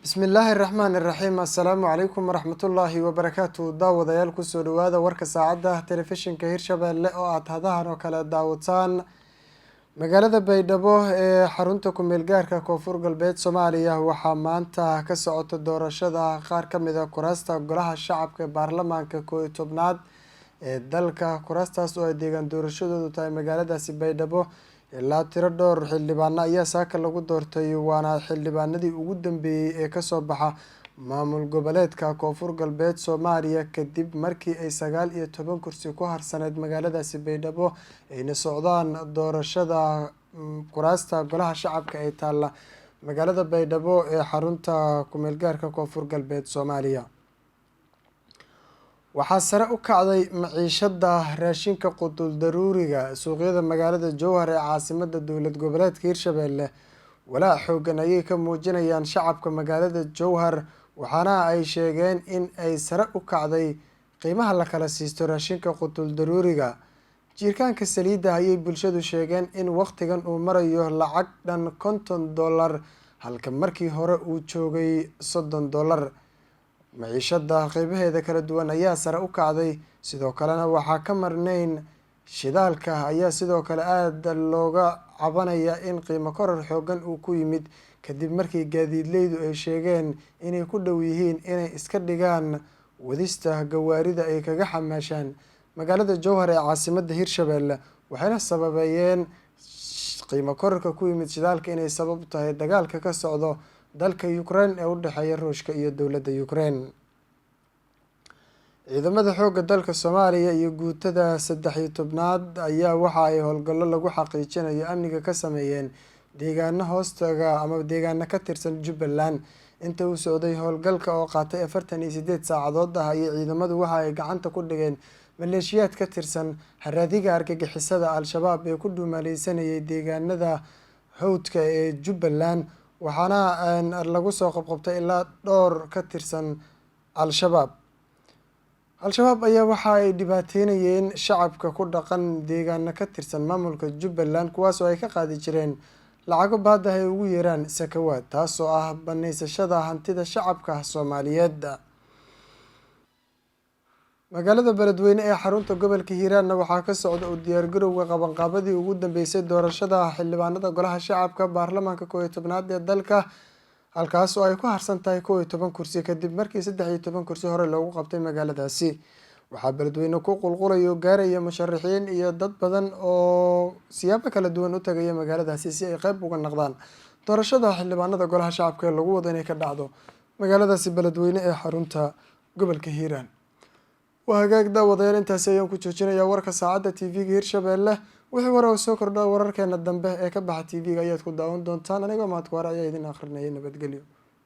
بسم الله الرحمن الرحيم السلام عليكم ورحمة الله وبركاته daawadayaal kusoo dhawaada warka saacada telefishinka Hirshabelle oo aad hadahan oo kala daawataan magaalada Baydhabo ee xarunta ku meel gaarka Koonfur Galbeed Soomaaliya waxaa maanta ka socota doorashada qaar ka mid ah kuraasta golaha shacabka ee baarlamaanka 11aad ee dalka kuraastaas oo ay deegaan doorashadoodu tahay magaaladaasi Baydhabo ilaa tiro dhowr xildhibaan ayaa saaka lagu doortay waana xildhibaanadii ugu dambeeyay ee ka soo baxa maamul goboleedka Koonfur Galbeed Soomaaliya kadib markii ay 19 kursi ku harsaneed magaaladaasi Baydhabo ayna socdaan doorashada kuraasta golaha shacabka ee taala magaalada Baydhabo ee xarunta ku meel gaarka Koonfur Galbeed Soomaaliya waxaa sare u kacday maciishada raashinka qudul daruuriga suuqyada magaalada Jowhar ee caasimadda dowlad goboleedka Hirshabelle walaa xoogan ayay ka muujinayaan shacabka magaalada Jowhar waxaana ay sheegeen in ay sare u kacday qiimaha la kala siisto raashinka qudul daruuriga jirkaanka saliidda ayay bulshadu sheegeen in waqtigan uu marayo lacag dhan $50 halka markii hore uu joogay $30 maciishada qeybaheeda kala duwan ayaa sare u kacday sidoo kalena waxaa ka marnayn shidaalka ayaa sidoo kale aad looga cabanaya in qiimo korar xoogan uu ku yimid kadib markii gaadiidleydu ay sheegeen inay ku dhow yihiin inay iska dhigaan wadista gawaarida ay kaga xamaashaan magaalada Jowhar ee caasimadda Hirshabelle waxayna sababayeen qiimo korarka ku yimid shidaalka inay sabab u tahay dagaalka ka socdo dalka Ukraine ee u dhaxeeya Ruushka iyo dowladda Ukraine ciidamada xoogga dalka Soomaaliya iyo guutada 13aad ayaa waxa ay howlgallo lagu xaqiijinayo amniga ka sameeyeen deegaano hoostaga ama deegaano ka tirsan Jubbaland inta uu socday howlgalka oo qaatay 48 saacadood ayay ciidamadu waxa ay gacanta ku dhigeen maleeshiyaad ka tirsan haraadiga argagixisada Al-Shabaab ee ku dhuumaaleysanayay deegaanada hawdka ee Jubbaland waxaana lagu soo qabqabtay ilaa dhowr ka tirsan Al-Shabaab ayaa waxa ay dhibaateynayeen shacabka ku dhaqan deegaano ka tirsan maamulka Jubbaland kuwaas oo ay ka qaadi jireen lacago baad ah ay ugu yeeraan sakawaad taasoo ah baneysashada hantida shacabka Soomaaliyeed magaalada Beledweyne ee xarunta gobolka Hiiraan waxaa ka socda u diyaargarowga qabanqaabadii ugu dambeysay doorashada xildhibaanada golaha shacabka baarlamaanka 11aad ee dalka halkaas oo ay ku harsan tahay 11 kursi kadib markii 13 kursi hore loogu qabtay magaaladaasi waxaa Beledweyne ku qulqulayo gaaraya musharaxiin iyo dad badan oo siyaabo kala duwan u tagaya magaaladaasi si ay qayb uga noqdaan doorashada xildhibaanada golaha shacabka ee lagu wado inay ka dhacdo magaaladaasi Beledweyne ee xarunta gobolka Hiiraan وهاجاك داودير انت سيوم كتشوشين يا ورك ساعدة TV Hirshabelle وحي ورا وسو كردها وراركينا الدنبه ee ka baxa TV ayaad ku daawan doontaan aniga ma ad ku waraayay idin akhrinayna badgaliyo